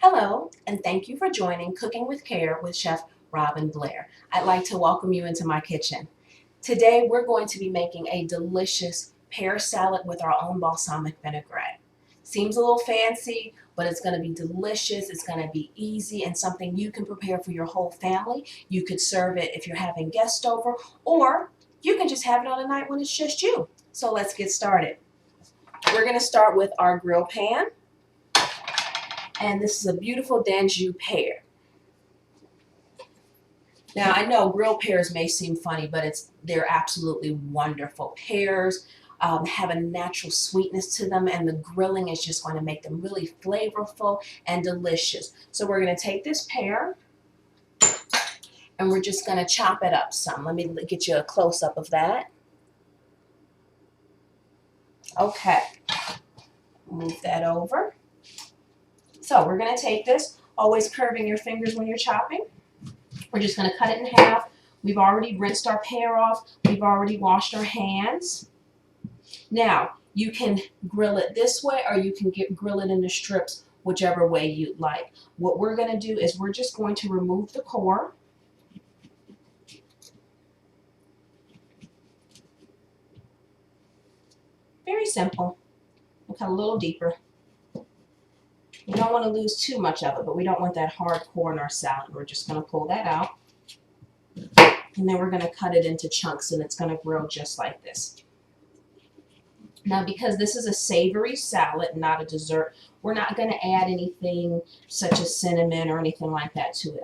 Hello, and thank you for joining Cooking with Care with Chef Rob and Blair. I'd like to welcome you into my kitchen. Today, we're going to be making a delicious pear salad with our own balsamic vinaigrette. Seems a little fancy, but it's going to be delicious. It's going to be easy and something you can prepare for your whole family. You could serve it if you're having guests over, or you can just have it on a night when it's just you. So let's get started. We're going to start with our grill pan. And this is a beautiful Danjou pear. Now I know grilled pears may seem funny, but they're absolutely wonderful. Pears have a natural sweetness to them, and the grilling is just going to make them really flavorful and delicious. So we're going to take this pear and we're just going to chop it up some. Let me get you a close-up of that. Okay, move that over. So we're going to take this, always curving your fingers when you're chopping. We're just going to cut it in half. We've already rinsed our pear off. We've already washed our hands. Now, you can grill it this way, or you can grill it into strips, whichever way you'd like. What we're going to do is we're just going to remove the core. Very simple. We'll cut a little deeper. You don't want to lose too much of it, but we don't want that hard core in our salad. We're just going to pull that out. And then we're going to cut it into chunks, and it's going to grill just like this. Now, because this is a savory salad, not a dessert, we're not going to add anything such as cinnamon or anything like that to it.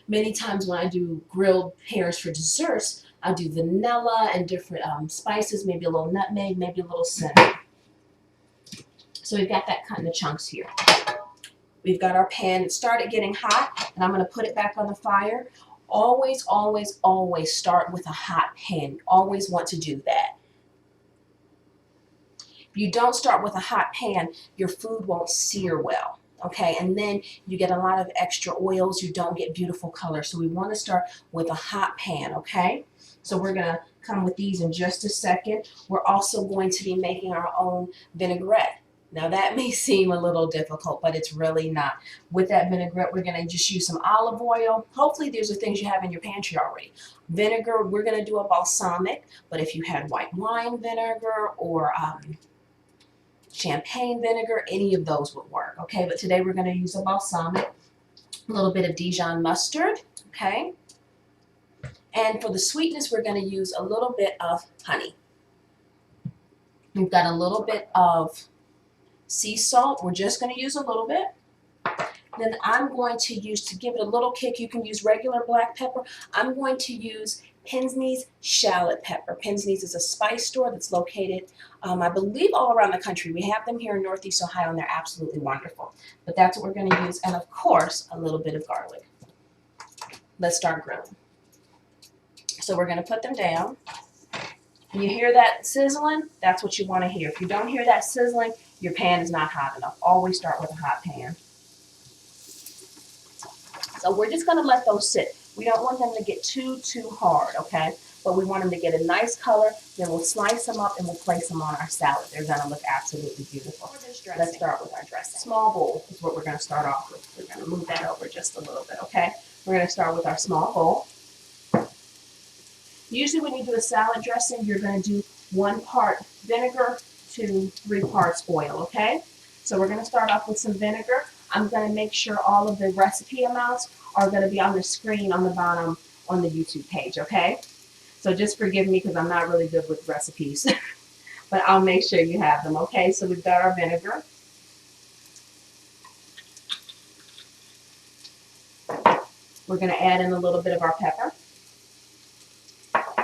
Many times when I do grilled pears for desserts, I do vanilla and different spices, maybe a little nutmeg, maybe a little cinnamon. So we've got that cut into chunks here. We've got our pan. It started getting hot, and I'm going to put it back on the fire. Always, always, always start with a hot pan. You always want to do that. If you don't start with a hot pan, your food won't sear well, okay? And then you get a lot of extra oils. You don't get beautiful color. So we want to start with a hot pan, okay? So we're going to come with these in just a second. We're also going to be making our own vinaigrette. Now that may seem a little difficult, but it's really not. With that vinaigrette, we're going to just use some olive oil. Hopefully these are things you have in your pantry already. Vinegar, we're going to do a balsamic, but if you had white wine vinegar or champagne vinegar, any of those would work, okay? But today we're going to use a balsamic, a little bit of Dijon mustard, okay? And for the sweetness, we're going to use a little bit of honey. We've got a little bit of sea salt. We're just going to use a little bit. Then I'm going to use, to give it a little kick, you can use regular black pepper. I'm going to use Pinzney's Shallot pepper. Pinzney's is a spice store that's located, I believe, all around the country. We have them here in Northeast Ohio, and they're absolutely wonderful. But that's what we're going to use, and of course, a little bit of garlic. Let's start grilling. So we're going to put them down. When you hear that sizzling, that's what you want to hear. If you don't hear that sizzling, your pan is not hot enough. Always start with a hot pan. So we're just going to let those sit. We don't want them to get too hard, okay? But we want them to get a nice color. Then we'll slice them up and we'll place them on our salad. They're going to look absolutely beautiful. Let's start with our dressing. Small bowl is what we're going to start off with. We're going to move that over just a little bit, okay? We're going to start with our small bowl. Usually when you do a salad dressing, you're going to do 1 part vinegar to 3 parts oil, okay? So we're going to start off with some vinegar. I'm going to make sure all of the recipe amounts are going to be on the screen on the bottom on the YouTube page, okay? So just forgive me because I'm not really good with recipes, but I'll make sure you have them, okay? So we've got our vinegar. We're going to add in a little bit of our pepper.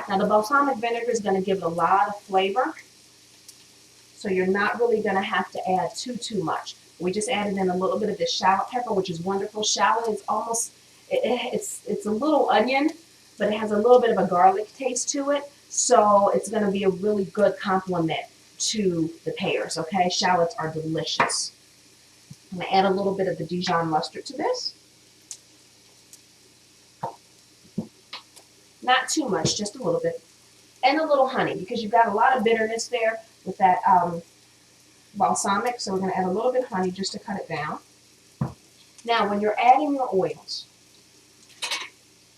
Now the balsamic vinegar is going to give it a lot of flavor, so you're not really going to have to add too much. We just added in a little bit of the shallot pepper, which is wonderful. Shallot is almost, it's a little onion, but it has a little bit of a garlic taste to it, so it's going to be a really good complement to the pears, okay? Shallots are delicious. I'm going to add a little bit of the Dijon mustard to this. Not too much, just a little bit. And a little honey, because you've got a lot of bitterness there with that balsamic, so we're going to add a little bit of honey just to cut it down. Now, when you're adding your oils,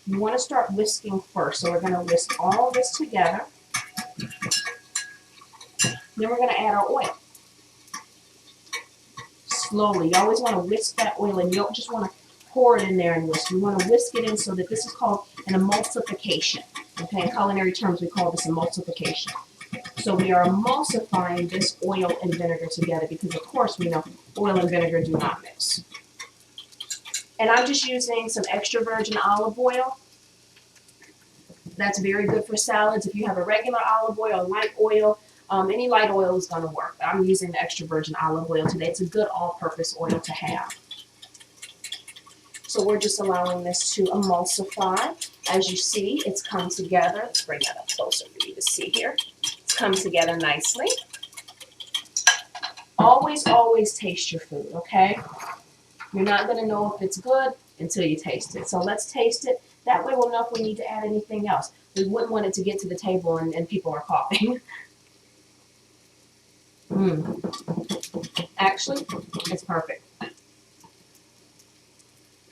you want to start whisking first. So we're going to whisk all this together. Then we're going to add our oil. Slowly. You always want to whisk that oil and you don't just want to pour it in there and whisk. You want to whisk it in so that this is called an emulsification. Okay, in culinary terms, we call this emulsification. So we are emulsifying this oil and vinegar together because, of course, we know oil and vinegar do not mix. And I'm just using some extra virgin olive oil. That's very good for salads. If you have a regular olive oil, light oil, any light oil is going to work. I'm using the extra virgin olive oil today. It's a good all-purpose oil to have. So we're just allowing this to emulsify. As you see, it's come together. Let's bring that up closer for you to see here. It's come together nicely. Always, always taste your food, okay? You're not going to know if it's good until you taste it. So let's taste it. That way we'll know if we need to add anything else. We wouldn't want it to get to the table and people are coughing. Actually, it's perfect. I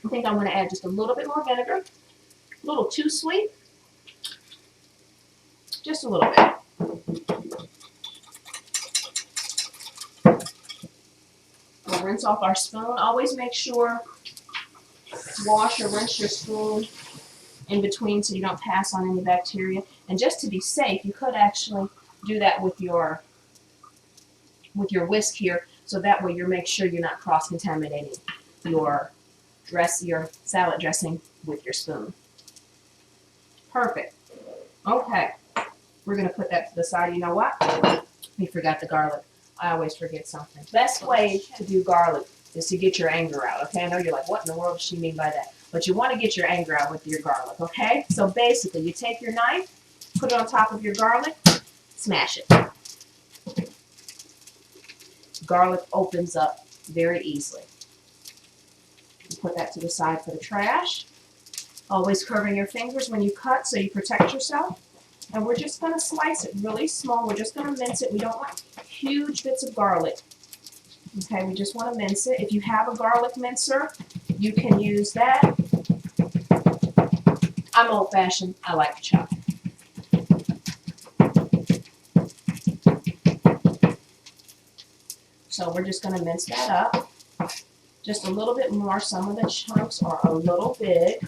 think I want to add just a little bit more vinegar. A little too sweet. Just a little bit. We'll rinse off our spoon. Always make sure wash or rinse your spoon in between so you don't pass on any bacteria. And just to be safe, you could actually do that with your whisk here, so that way you make sure you're not cross-contaminating your salad dressing with your spoon. Perfect. Okay, we're going to put that to the side. You know what? We forgot the garlic. I always forget something. Best way to do garlic is to get your anger out, okay? I know you're like, what in the world does she mean by that? But you want to get your anger out with your garlic, okay? So basically, you take your knife, put it on top of your garlic, smash it. Garlic opens up very easily. Put that to the side for the trash. Always curving your fingers when you cut so you protect yourself. And we're just going to slice it really small. We're just going to mince it. We don't want huge bits of garlic. Okay, we just want to mince it. If you have a garlic mincer, you can use that. I'm old-fashioned. I like to chop. So we're just going to mince that up. Just a little bit more. Some of the chunks are a little big.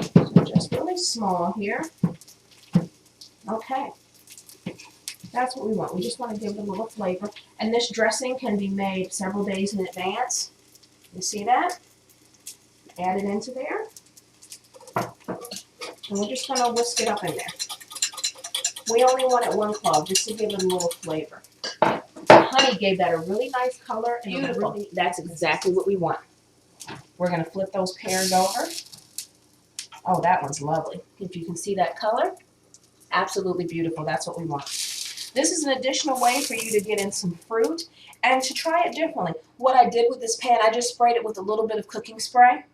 So just really small here. Okay. That's what we want. We just want to give it a little flavor. And this dressing can be made several days in advance. You see that? Add it into there. And we're just going to whisk it up in there. We only want it 1 clove just to give it a little flavor. The honey gave that a really nice color. And beautiful. Really, that's exactly what we want. We're going to flip those pears over. Oh, that one's lovely. If you can see that color, absolutely beautiful. That's what we want. This is an additional way for you to get in some fruit and to try it differently. What I did with this pan, I just sprayed it with a little bit of cooking spray.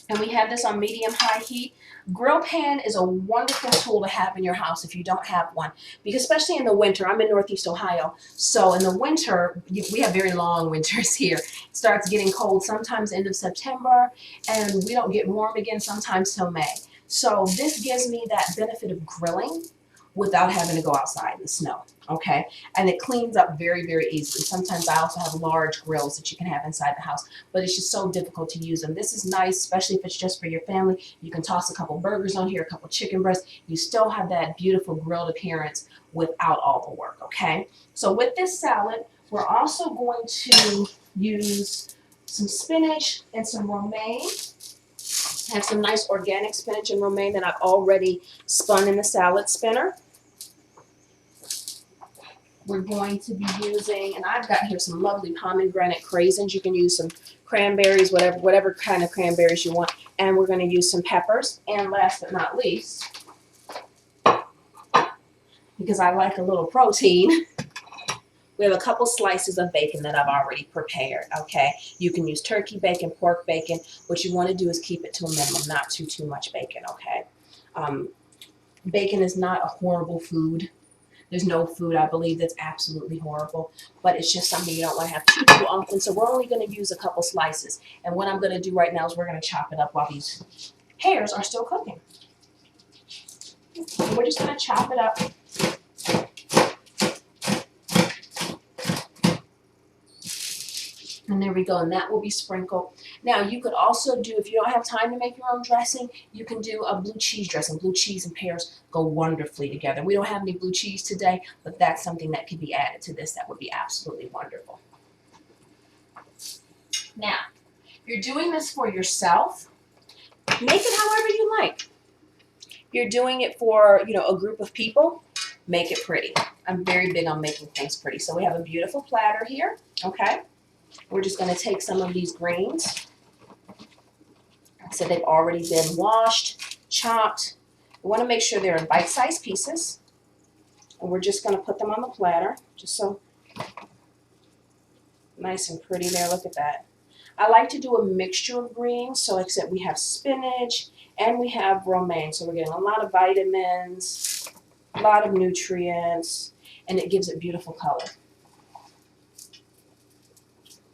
And we have this on medium-high heat. Grill pan is a wonderful tool to have in your house if you don't have one. Because especially in the winter, I'm in Northeast Ohio, so in the winter, we have very long winters here. It starts getting cold sometimes end of September, and we don't get warm again sometimes till May. So this gives me that benefit of grilling without having to go outside in the snow, okay? And it cleans up very, very easily. Sometimes I also have large grills that you can have inside the house, but it's just so difficult to use them. This is nice, especially if it's just for your family. You can toss a couple burgers on here, a couple chicken breasts. You still have that beautiful grilled appearance without all the work, okay? So with this salad, we're also going to use some spinach and some romaine. I have some nice organic spinach and romaine that I've already spun in the salad spinner. We're going to be using, and I've got here some lovely pomegranate craisins. You can use some cranberries, whatever kind of cranberries you want. And we're going to use some peppers. And last but not least, because I like a little protein, we have a couple slices of bacon that I've already prepared, okay? You can use turkey bacon, pork bacon. What you want to do is keep it to a minimum, not too much bacon, okay? Bacon is not a horrible food. There's no food, I believe, that's absolutely horrible, but it's just something you don't want to have too often. So we're only going to use a couple slices. And what I'm going to do right now is we're going to chop it up while these pears are still cooking. So we're just going to chop it up. And there we go, and that will be sprinkled. Now, you could also do, if you don't have time to make your own dressing, you can do a blue cheese dressing. Blue cheese and pears go wonderfully together. We don't have any blue cheese today, but that's something that could be added to this that would be absolutely wonderful. Now, if you're doing this for yourself, make it however you like. If you're doing it for, a group of people, make it pretty. I'm very big on making things pretty. So we have a beautiful platter here, okay? We're just going to take some of these greens. So they've already been washed, chopped. We want to make sure they're in bite-sized pieces. And we're just going to put them on the platter, just so nice and pretty there. Look at that. I like to do a mixture of greens, so except we have spinach and we have romaine. So we're getting a lot of vitamins, a lot of nutrients, and it gives it beautiful color.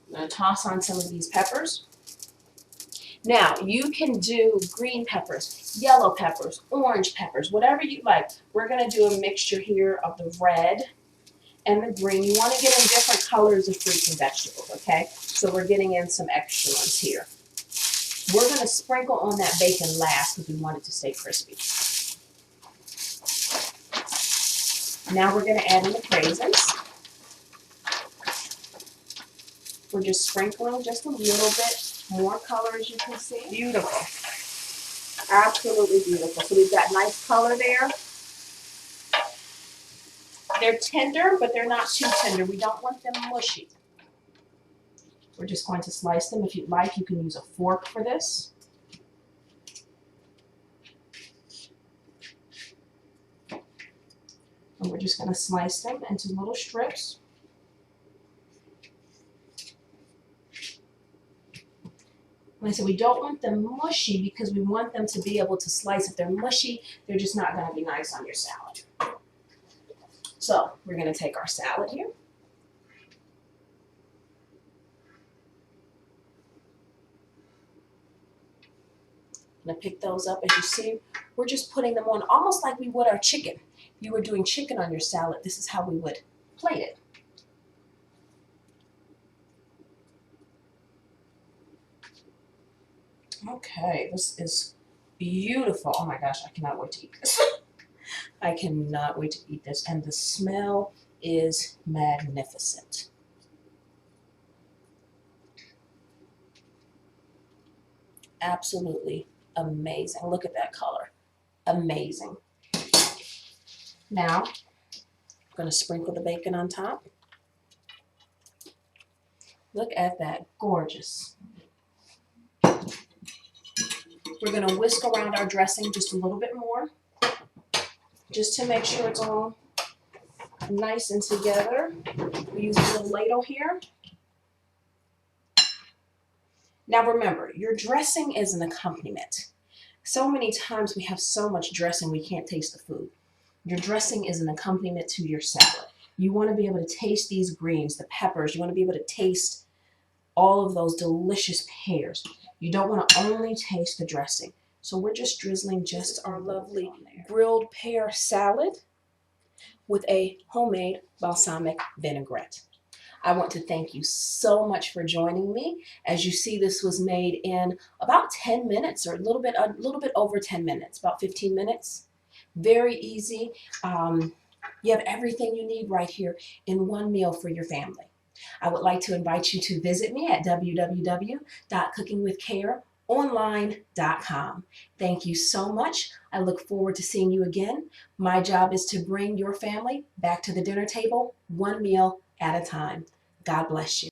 I'm going to toss on some of these peppers. Now, you can do green peppers, yellow peppers, orange peppers, whatever you like. We're going to do a mixture here of the red and the green. You want to get in different colors of fruits and vegetables, okay? So we're getting in some extra ones here. We're going to sprinkle on that bacon last because we want it to stay crispy. Now we're going to add in the raisins. We're just sprinkling just a little bit more color, as you can see. Beautiful. Absolutely beautiful. So we've got nice color there. They're tender, but they're not too tender. We don't want them mushy. We're just going to slice them. If you'd like, you can use a fork for this. And we're just going to slice them into little strips. Like I said, we don't want them mushy because we want them to be able to slice. If they're mushy, they're just not going to be nice on your salad. So we're going to take our salad here. I'm going to pick those up. As you see, we're just putting them on almost like we would our chicken. If you were doing chicken on your salad, this is how we would plate it. Okay, this is beautiful. Oh my gosh, I cannot wait to eat this. I cannot wait to eat this. And the smell is magnificent. Absolutely amazing. Look at that color. Amazing. Now, I'm going to sprinkle the bacon on top. Look at that. Gorgeous. We're going to whisk around our dressing just a little bit more, just to make sure it's all nice and together. We use a little ladle here. Now remember, your dressing is an accompaniment. So many times we have so much dressing we can't taste the food. Your dressing is an accompaniment to your salad. You want to be able to taste these greens, the peppers. You want to be able to taste all of those delicious pears. You don't want to only taste the dressing. So we're just drizzling just our lovely grilled pear salad with a homemade balsamic vinaigrette. I want to thank you so much for joining me. As you see, this was made in about 10 minutes or a little bit over 10 minutes, about 15 minutes. Very easy. You have everything you need right here in one meal for your family. I would like to invite you to visit me at www.cookingwithcareonline.com. Thank you so much. I look forward to seeing you again. My job is to bring your family back to the dinner table, one meal at a time. God bless you.